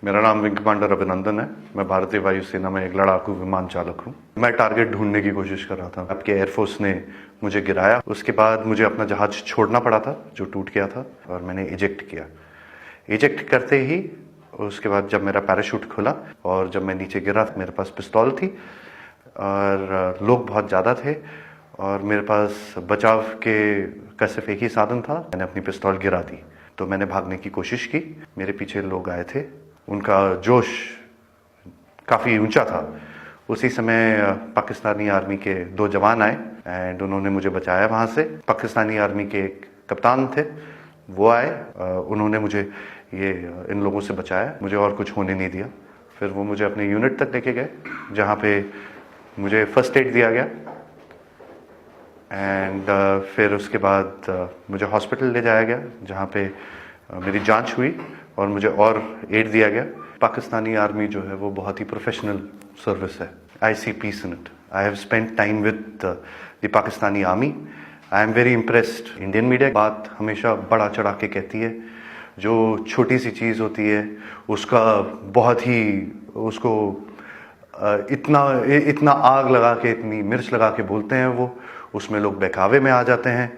मेरा नाम wing commander अभिनंदन है। मैं भारतीय वायुसेना में एक लड़ाकू विमान चालक हूँ। मैं टारगेट ढूंढने की कोशिश कर रहा था। आपके एयरफोर्स ने मुझे गिराया। उसके बाद मुझे अपना जहाज छोड़ना पड़ा था जो टूट गया था, और मैंने इजेक्ट किया। इजेक्ट करते ही उसके बाद जब मेरा पैराशूट खुला और जब मैं नीचे गिरा, मेरे पास पिस्तौल थी और लोग बहुत ज़्यादा थे और मेरे पास बचाव का सिर्फ एक ही साधन था। मैंने अपनी पिस्तौल गिरा दी तो मैंने भागने की कोशिश की। मेरे पीछे लोग आए थे, उनका जोश काफ़ी ऊंचा था। उसी समय पाकिस्तानी आर्मी के 2 जवान आए एंड उन्होंने मुझे बचाया वहाँ से। पाकिस्तानी आर्मी के एक कप्तान थे, वो आए, उन्होंने मुझे इन लोगों से बचाया, मुझे और कुछ होने नहीं दिया। फिर वो मुझे अपने यूनिट तक लेके गए जहाँ पे मुझे फर्स्ट एड दिया गया एंड फिर उसके बाद मुझे हॉस्पिटल ले जाया गया जहाँ पे मेरी जांच हुई और मुझे और एड दिया गया। पाकिस्तानी आर्मी जो है वो बहुत ही प्रोफेशनल सर्विस है। I see peace in it. I have spent time with the Pakistani army. I am very impressed. Indian media बात हमेशा बढ़ा चढ़ा के कहती है। जो छोटी सी चीज़ होती है उसका बहुत ही उसको इतना आग लगा के, इतनी मिर्च लगा के बोलते हैं वो, उसमें लोग बहकावे में आ जाते हैं।